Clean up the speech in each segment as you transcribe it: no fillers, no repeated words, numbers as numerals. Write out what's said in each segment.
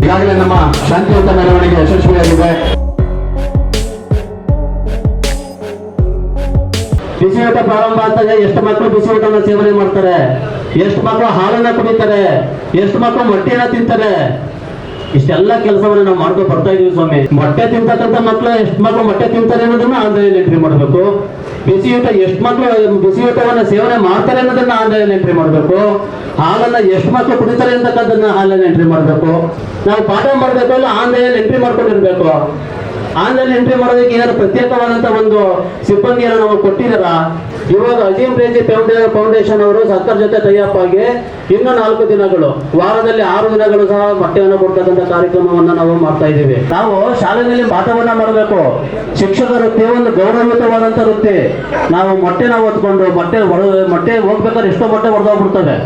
ಈಗಾಗಲೇ ನಮ್ಮ ಶಾಂತಿಯುತ ಮೆರವಣಿಗೆ ಯಶಸ್ವಿಯಾಗಿದೆ. ಬಿಸಿಯೂಟ ಪ್ರಾರಂಭ ಆಗ್ತದೆ. ಎಷ್ಟು ಮಕ್ಕಳು ಬಿಸಿಯೂಟನ ಸೇವನೆ ಮಾಡ್ತಾರೆ, ಎಷ್ಟು ಮಕ್ಕಳು ಹಾಲನ್ನ ಕುಡಿತಾರೆ, ಎಷ್ಟು ಮಕ್ಕಳು ಮೊಟ್ಟೆನ ತಿಂತಾರೆ. ಇಷ್ಟೆಲ್ಲ ಕೆಲಸವನ್ನು ನಾವು ಮಾಡ್ಕೊಂಡು ಬರ್ತಾ ಇದೀವಿ ಸ್ವಾಮಿ. ಮೊಟ್ಟೆ ತಿಂತಕ್ಕಂಥ ಮಕ್ಕಳು ಎಷ್ಟು ಮಕ್ಕಳು ಮೊಟ್ಟೆ ತಿಂತಾರೆ ಅನ್ನೋದನ್ನ ಆನ್ಲೈನ್ ಎಂಟ್ರಿ ಮಾಡಬೇಕು. ಬಿಸಿಯೂಟ ಎಷ್ಟು ಮಕ್ಕಳು ಬಿಸಿಯೂಟವನ್ನ ಸೇವನೆ ಮಾಡ್ತಾರೆ ಅನ್ನೋದನ್ನ ಆನ್ಲೈನ್ ಎಂಟ್ರಿ ಮಾಡಬೇಕು. ಹಾಲನ್ನ ಎಷ್ಟು ಮಕ್ಕಳು ಕುಡಿತಾರೆ ಅಂತಕ್ಕಂಥದ್ದನ್ನ ಆನ್ಲೈನ್ ಎಂಟ್ರಿ ಮಾಡಬೇಕು. ನಾವು ಪಾಠ ಮಾಡಬೇಕು ಅಲ್ಲ ಆನ್ಲೈನ್ ಎಂಟ್ರಿ ಮಾಡ್ಕೊಂಡಿರ್ಬೇಕು. ಆನ್ಲೈನ್ ಎಂಟ್ರಿ ಮಾಡೋದಕ್ಕೆ ಏನಾದ್ರು ಪ್ರತ್ಯೇಕವಾದಂತ ಒಂದು ಸಿಬ್ಬಂದಿಯನ್ನು ನಾವು ಕೊಟ್ಟಿದಾರ. ಇವಾಗ ಅಜೀಂ ಪ್ರೇಮ್ಜಿ ಫೌಂಡೇಶನ್ ಅವರು ಸರ್ಕಾರ ಜೊತೆ ಟೈಅಪ್ ಆಗಿ ಇನ್ನು 4 ದಿನಗಳು, ವಾರದಲ್ಲಿ 6 ದಿನಗಳು ಸಹ ಮೊಟ್ಟೆಯನ್ನು ಕೊಡ್ತಕ್ಕಂಥ ಕಾರ್ಯಕ್ರಮವನ್ನ ನಾವು ಮಾಡ್ತಾ ಇದ್ದೀವಿ. ನಾವು ಶಾಲೆಯಲ್ಲಿ ಪಾಠವನ್ನ ಮಾಡಬೇಕು. ಶಿಕ್ಷಕರ ವೃತ್ತಿ ಒಂದು ಗೌರವಯುತವಾದಂತ ವೃತ್ತಿ. ನಾವು ಮೊಟ್ಟೆನ ಹೊತ್ಕೊಂಡು ಮೊಟ್ಟೆ ಹೋಗ್ಬೇಕಾದ್ರೆ ಎಷ್ಟೋ ಮೊಟ್ಟೆ ಹೊಡೆದೋಗ್ಬಿಡ್ತವೆ.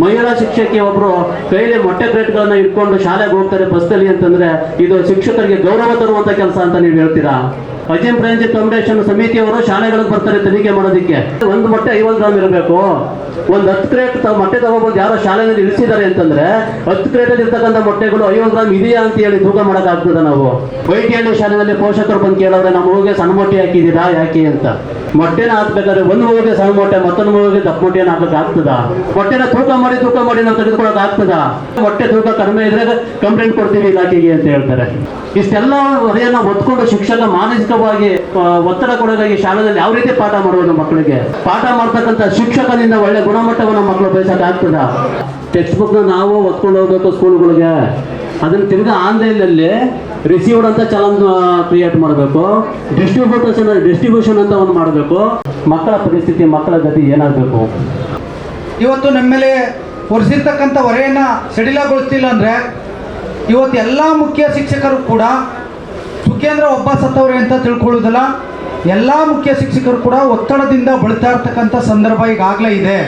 ಮಹಿಳಾ ಶಿಕ್ಷಕಿ ಒಬ್ರು ಕೈಲಿ ಮೊಟ್ಟೆ ಕ್ರೇಟ್ಗಳನ್ನ ಇಟ್ಕೊಂಡು ಶಾಲೆಗೆ ಹೋಗ್ತಾರೆ ಬಸ್ಸಲ್ಲಿ ಅಂತಂದ್ರೆ ಇದು ಶಿಕ್ಷಕರಿಗೆ ಗೌರವ ತರುವಂತ ಕೆಲಸ ಅಂತ ನೀವು ಹೇಳ್ತೀರಾ? ಅಜೀಂ ಪ್ರೇಮ್ಜಿ ಫೌಂಡೇಶನ್ ಸಮಿತಿಯವರು ಶಾಲೆಗಳಿಗೆ ಬರ್ತಾರೆ ತನಿಖೆ ಮಾಡೋದಕ್ಕೆ. ಒಂದು ಮೊಟ್ಟೆ 50 ಗ್ರಾಮ್ ಇರಬೇಕು. ಒಂದು 10 ಕ್ರೇಟ್ ಮೊಟ್ಟೆ ತಗೊಬಂದು ಯಾರೋ ಶಾಲೆಯಲ್ಲಿ ಇಳಿಸಿದ್ದಾರೆ ಅಂತಂದ್ರೆ 10 ಕ್ರೇಟಲ್ಲಿ ಇರ್ತಕ್ಕಂಥ ಮೊಟ್ಟೆಗಳು 50 ಗ್ರಾಮ್ ಇದೆಯಾ ಅಂತ ಹೇಳಿ ತೂಕ ಮಾಡಕ್ ಆಗ್ತದ? ನಾವು ವೈಟಿಹಳ್ಳಿ ಶಾಲೆಯಲ್ಲಿ ಪೋಷಕರು ಬಂದು ಕೇಳಿದ್ರೆ ನಮ್ಮ ಮಗುಗೆ ಸಣ್ಣ ಮೊಟ್ಟೆ ಹಾಕಿದ್ದೀರಾ ಯಾಕೆ ಅಂತ. ಮೊಟ್ಟೆನ ಹಾಕ್ಬೇಕಾದ್ರೆ ಒಂದು ಮಗುಗೆ ಸಣ್ಣ ಮೊಟ್ಟೆ, ಮತ್ತೊಂದು ಮಗುಗೆ ದಪ್ಪ ಮೊಟ್ಟೆನ ಹಾಕಕ್ ಆಗ್ತದ? ಮೊಟ್ಟೆನ ತೂಕ ಮಾಡಿ ನಾವು ತೆಗೆದುಕೊಳಕ್ ಆಗ್ತದ? ಮೊಟ್ಟೆ ತೂಕ ಕಡಿಮೆ ಇದ್ರೆ ಕಂಪ್ಲೇಂಟ್ ಕೊಡ್ತೀವಿ ಇಲಾಖೆಗೆ ಅಂತ ಹೇಳ್ತಾರೆ. ಇಷ್ಟೆಲ್ಲ ಹೊರೆಯನ್ನ ಹೊತ್ಕೊಂಡು ಶಿಕ್ಷಕ ಮಾನಸಿಕವಾಗಿ ಒತ್ತಡ ಕೊಡೋದಾಗಿ ಶಾಲೆಯಲ್ಲಿ ಯಾವ ರೀತಿ ಪಾಠ ಮಾಡುವುದು ಮಕ್ಕಳಿಗೆ? ಪಾಠ ಮಾಡ್ತಕ್ಕಂಥ ಶಿಕ್ಷಕನಿಂದ ಒಳ್ಳೆ ಗುಣಮಟ್ಟವನ್ನು ಮಕ್ಕಳು ಬಯಸಕ್ ಆಗ್ತದ? ಟೆಕ್ಸ್ಟ್ ಬುಕ್ ನಾವು ಹೊತ್ಕೊಂಡು ಹೋಗ್ಬೇಕು ಸ್ಕೂಲ್ಗಳಿಗೆ. ಅದನ್ನ ತಿರ್ಗಾ ಆನ್ಲೈನಲ್ಲಿ ರಿಸೀವ್ಡ್ ಅಂತ ಚಲನ್ ಕ್ರಿಯೇಟ್ ಮಾಡಬೇಕು. ಡಿಸ್ಟ್ರಿಬ್ಯೂಷನ್ ಅಂತ ಒಂದು ಮಾಡಬೇಕು. ಮಕ್ಕಳ ಪರಿಸ್ಥಿತಿ, ಮಕ್ಕಳ ಗತಿ ಏನಾಗಬೇಕು? ಇವತ್ತು ನಮ್ಮ ಮೇಲೆ ಹೊರಿಸಿರ್ತಕ್ಕಂಥ ಹೊರೆಯನ್ನು ಸಡಿಲಗೊಳಿಸ್ತಿಲ್ಲ ಅಂದರೆ ಇವತ್ತು ಎಲ್ಲ ಮುಖ್ಯ ಶಿಕ್ಷಕರು ಕೂಡ ಸುಖೇಂದ್ರ ಒಬ್ಬ ಸತ್ತವ್ರೆ ಅಂತ ತಿಳ್ಕೊಳ್ಳೋದಿಲ್ಲ. ಎಲ್ಲ ಮುಖ್ಯ ಶಿಕ್ಷಕರು ಕೂಡ ಒತ್ತಡದಿಂದ ಬಳಲ್ತಾ ಇರ್ತಕ್ಕಂಥ ಸಂದರ್ಭ ಈಗಾಗಲೇ ಇದೆ.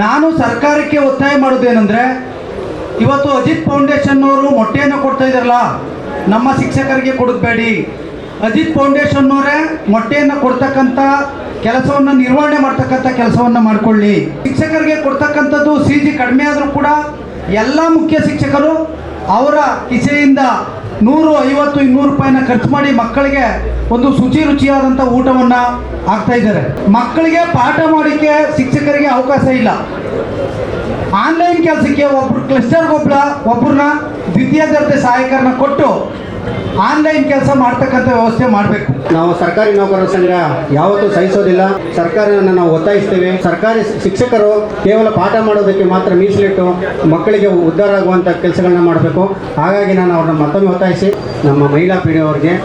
ನಾನು ಸರ್ಕಾರಕ್ಕೆ ಒತ್ತಾಯ ಮಾಡೋದೇನೆಂದರೆ, ಇವತ್ತು ಅಜಿತ್ ಫೌಂಡೇಶನ್ನವರು ಮೊಟ್ಟೆಯನ್ನು ಕೊಡ್ತಾ ಇದ್ದಾರಲ್ಲ, ನಮ್ಮ ಶಿಕ್ಷಕರಿಗೆ ಕೊಡಬೇಡಿ. ಅಜಿತ್ ಫೌಂಡೇಶನ್ನವರೇ ಮೊಟ್ಟೆಯನ್ನು ಕೊಡ್ತಕ್ಕಂಥ ಕೆಲಸವನ್ನು ನಿರ್ವಹಣೆ ಮಾಡ್ತಕ್ಕಂಥ ಕೆಲಸವನ್ನು ಮಾಡಿಕೊಳ್ಳಿ. ಶಿಕ್ಷಕರಿಗೆ ಕೊಡ್ತಕ್ಕಂಥದ್ದು CG ಕಡಿಮೆ ಆದರೂ ಕೂಡ ಎಲ್ಲ ಮುಖ್ಯ ಶಿಕ್ಷಕರು ಅವರ ಕಿಸೆಯಿಂದ 150, 200 ರೂಪಾಯಿನ ಖರ್ಚು ಮಾಡಿ ಮಕ್ಕಳಿಗೆ ಒಂದು ರುಚಿಯಾದಂಥ ಊಟವನ್ನು ಹಾಕ್ತಾ ಇದ್ದಾರೆ. ಮಕ್ಕಳಿಗೆ ಪಾಠ ಮಾಡೋಕ್ಕೆ ಶಿಕ್ಷಕರಿಗೆ ಅವಕಾಶ ಇಲ್ಲ. ಆನ್ಲೈನ್ ಕೆಲಸಕ್ಕೆ ಒಬ್ಬರು ಕ್ಲಸ್ಟರ್ಗೆ ಒಬ್ಬರನ್ನ ದ್ವಿತೀಯ ದರ್ಜೆ ಸಹಾಯಕರನ್ನ ಕೊಟ್ಟು ಆನ್ಲೈನ್ ಕೆಲಸ ಮಾಡ್ತಕ್ಕಂಥ ವ್ಯವಸ್ಥೆ ಮಾಡಬೇಕು. ನಾವು ಸರ್ಕಾರಿ ನೌಕರರ ಸಂಘ ಯಾವತ್ತೂ ಸಹಿಸೋದಿಲ್ಲ. ಸರ್ಕಾರವನ್ನು ನಾವು ಒತ್ತಾಯಿಸ್ತೇವೆ. ಸರ್ಕಾರಿ ಶಿಕ್ಷಕರು ಕೇವಲ ಪಾಠ ಮಾಡೋದಕ್ಕೆ ಮಾತ್ರ ಮೀಸಲಿಟ್ಟು ಮಕ್ಕಳಿಗೆ ಉದ್ಧಾರ ಆಗುವಂಥ ಕೆಲಸಗಳನ್ನ ಮಾಡಬೇಕು. ಹಾಗಾಗಿ ನಾನು ಅವ್ರನ್ನ ಮತ್ತೊಮ್ಮೆ ಒತ್ತಾಯಿಸಿ ನಮ್ಮ ಮಹಿಳಾ ಪೀಳಿಗೆಯವರಿಗೆ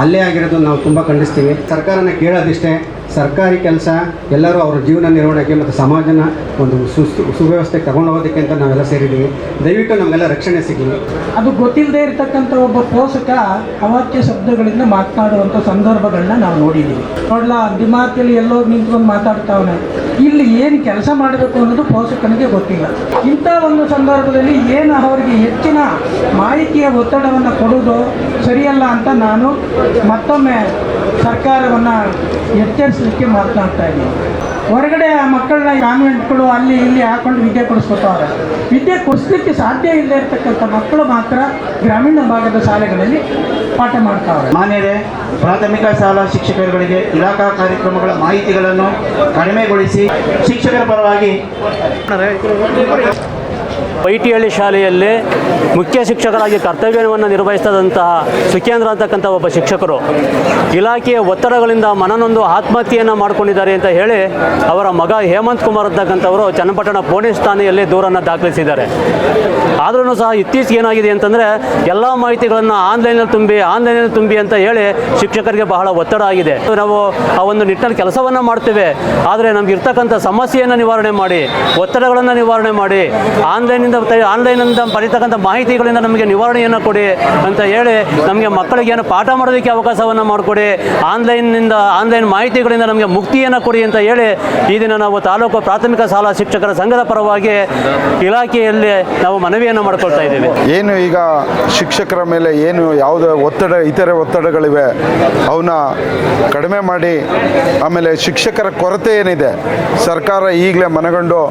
ಅಲ್ಲೇ ಆಗಿರೋದು ನಾವು ತುಂಬ ಖಂಡಿಸ್ತೀವಿ. ಸರ್ಕಾರನ ಕೇಳೋದಿಷ್ಟೇ, ಸರ್ಕಾರಿ ಕೆಲಸ ಎಲ್ಲರೂ ಅವರ ಜೀವನ ನಿರ್ವಹಣೆಗೆ ಮತ್ತು ಸಮಾಜನ ಒಂದು ಸುವ್ಯವಸ್ಥೆಗೆ ತಗೊಂಡು ಹೋಗೋದಕ್ಕೆ ಅಂತ ನಾವೆಲ್ಲ ಸೇರಿದ್ದೀವಿ. ದಯವಿಟ್ಟು ನಮಗೆಲ್ಲ ರಕ್ಷಣೆ ಸಿಗಲಿ. ಅದು ಗೊತ್ತಿಲ್ಲದೆ ಇರತಕ್ಕಂಥ ಒಬ್ಬ ಪೋಷಕ ಅವಾಚ್ಯ ಶಬ್ದಗಳಿಂದ ಮಾತನಾಡುವಂಥ ಸಂದರ್ಭಗಳನ್ನ ನಾವು ನೋಡಿದ್ದೀವಿ. ನೋಡಲ್ಲ, ದಿಮಾತಿಯಲ್ಲಿ ಎಲ್ಲೋ ನಿಂತ್ಕೊಂಡು ಮಾತಾಡ್ತಾವನೆ. ಇಲ್ಲಿ ಏನು ಕೆಲಸ ಮಾಡಬೇಕು ಅನ್ನೋದು ಪೋಷಕನಿಗೆ ಗೊತ್ತಿಲ್ಲ. ಇಂಥ ಒಂದು ಸಂದರ್ಭದಲ್ಲಿ ಏನು ಅವರಿಗೆ ಹೆಚ್ಚಿನ ಮಾಹಿತಿಯ ಒತ್ತಡವನ್ನು ಕೊಡೋದು ಸರಿಯಲ್ಲ ಅಂತ ನಾನು ಮತ್ತೊಮ್ಮೆ ಸರ್ಕಾರವನ್ನು ಎಚ್ಚರಿಸಲಿಕ್ಕೆ ಮಾತನಾಡ್ತಾ ಇದ್ದೀನಿ. ಹೊರಗಡೆ ಆ ಮಕ್ಕಳನ್ನ ಕಾನ್ವೆಂಟ್ಗಳು ಅಲ್ಲಿ ಇಲ್ಲಿ ಹಾಕೊಂಡು ವಿದ್ಯೆ ಕೊಡಿಸ್ಕೊತಾವ್ರೆ. ವಿದ್ಯೆ ಕೊಡಿಸ್ಲಿಕ್ಕೆ ಸಾಧ್ಯ ಇಲ್ಲದೆ ಇರತಕ್ಕಂಥ ಮಕ್ಕಳು ಮಾತ್ರ ಗ್ರಾಮೀಣ ಭಾಗದ ಶಾಲೆಗಳಲ್ಲಿ ಪಾಠ ಮಾಡ್ತಾವ್ರೆ. ಮಾನ್ಯರೇ, ಪ್ರಾಥಮಿಕ ಶಾಲಾ ಶಿಕ್ಷಕರುಗಳಿಗೆ ಇಲಾಖಾ ಕಾರ್ಯಕ್ರಮಗಳ ಮಾಹಿತಿಗಳನ್ನು ಕಡಿಮೆಗೊಳಿಸಿ ಶಿಕ್ಷಕರ ಪರವಾಗಿ ವೈಟಿಹಳ್ಳಿ ಶಾಲೆಯಲ್ಲಿ ಮುಖ್ಯ ಶಿಕ್ಷಕರಾಗಿ ಕರ್ತವ್ಯವನ್ನು ನಿರ್ವಹಿಸಿದಂತಹ ಸುಖೇಂದ್ರ ಅಂತಕ್ಕಂಥ ಒಬ್ಬ ಶಿಕ್ಷಕರು ಇಲಾಖೆಯ ಒತ್ತಡಗಳಿಂದ ಮನನೊಂದು ಆತ್ಮಹತ್ಯೆಯನ್ನು ಮಾಡಿಕೊಂಡಿದ್ದಾರೆ ಅಂತ ಹೇಳಿ ಅವರ ಮಗ ಹೇಮಂತ್ ಕುಮಾರ್ ಅಂತಕ್ಕಂಥವರು ಚನ್ನಪಟ್ಟಣ ಪೊಲೀಸ್ ಠಾಣೆಯಲ್ಲಿ ದೂರನ್ನು ದಾಖಲಿಸಿದ್ದಾರೆ. ಆದ್ರೂ ಸಹ ಇತ್ತೀಚೆಗೆ ಏನಾಗಿದೆ ಅಂತಂದರೆ ಎಲ್ಲ ಮಾಹಿತಿಗಳನ್ನು ಆನ್ಲೈನಲ್ಲಿ ತುಂಬಿ ಅಂತ ಹೇಳಿ ಶಿಕ್ಷಕರಿಗೆ ಬಹಳ ಒತ್ತಡ ಆಗಿದೆ. ನಾವು ಆ ಒಂದು ನಿಟ್ಟಿನಲ್ಲಿ ಕೆಲಸವನ್ನು ಮಾಡ್ತೇವೆ, ಆದರೆ ನಮ್ಗೆ ಇರ್ತಕ್ಕಂಥ ಸಮಸ್ಯೆಯನ್ನು ನಿವಾರಣೆ ಮಾಡಿ, ಒತ್ತಡಗಳನ್ನು ನಿವಾರಣೆ ಮಾಡಿ, ಆನ್ಲೈನಿಂದ ಬರೀತಕ್ಕಂಥ ಮಾಹಿತಿಗಳಿಂದ ನಮಗೆ ನಿವಾರಣೆಯನ್ನು ಕೊಡಿ ಅಂತ ಹೇಳಿ ನಮಗೆ ಮಕ್ಕಳಿಗೆ ಏನು ಪಾಠ ಮಾಡೋದಕ್ಕೆ ಅವಕಾಶವನ್ನು ಮಾಡಿಕೊಡಿ, ಆನ್ಲೈನ್ ಮಾಹಿತಿಗಳಿಂದ ನಮಗೆ ಮುಕ್ತಿಯನ್ನು ಕೊಡಿ ಅಂತ ಹೇಳಿ ಈ ದಿನ ನಾವು ತಾಲೂಕು ಪ್ರಾಥಮಿಕ ಶಾಲಾ ಶಿಕ್ಷಕರ ಸಂಘದ ಪರವಾಗಿ ಇಲಾಖೆಯಲ್ಲಿ ನಾವು ಮನವಿಯನ್ನು ಮಾಡಿಕೊಳ್ತಾ ಇದ್ದೀವಿ. ಏನು ಈಗ ಶಿಕ್ಷಕರ ಮೇಲೆ ಏನು ಯಾವುದೇ ಇತರೆ ಒತ್ತಡಗಳಿವೆ ಅವನ್ನ ಕಡಿಮೆ ಮಾಡಿ, ಆಮೇಲೆ ಶಿಕ್ಷಕರ ಕೊರತೆ ಏನಿದೆ ಸರ್ಕಾರ ಈಗಲೇ ಮನಗಂಡು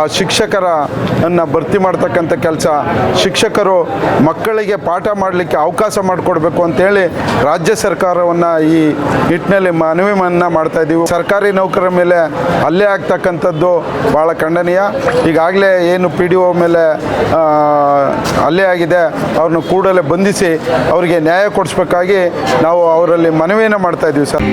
ಆ ಶಿಕ್ಷಕರನ್ನು ಭರ್ತಿ ಮಾಡ್ತಕ್ಕಂಥ ಕೆಲಸ. ಶಿಕ್ಷಕರು ಮಕ್ಕಳಿಗೆ ಪಾಠ ಮಾಡಲಿಕ್ಕೆ ಅವಕಾಶ ಮಾಡಿಕೊಡ್ಬೇಕು ಅಂತೇಳಿ ರಾಜ್ಯ ಸರ್ಕಾರವನ್ನು ಈ ನಿಟ್ಟಿನಲ್ಲಿ ಮನವಿಯನ್ನು ಮಾಡ್ತಾ ಇದ್ದೀವಿ. ಸರ್ಕಾರಿ ನೌಕರರ ಮೇಲೆ ಹಲ್ಲೆ ಆಗ್ತಕ್ಕಂಥದ್ದು ಭಾಳ ಖಂಡನೀಯ. ಈಗಾಗಲೇ ಏನು PDO ಮೇಲೆ ಹಲ್ಲೆ ಆಗಿದೆ, ಅವ್ರನ್ನ ಕೂಡಲೇ ಬಂಧಿಸಿ ಅವರಿಗೆ ನ್ಯಾಯ ಕೊಡಿಸ್ಬೇಕಾಗಿ ನಾವು ಅವರಲ್ಲಿ ಮನವಿಯನ್ನು ಮಾಡ್ತಾ ಇದ್ದೀವಿ ಸರ್.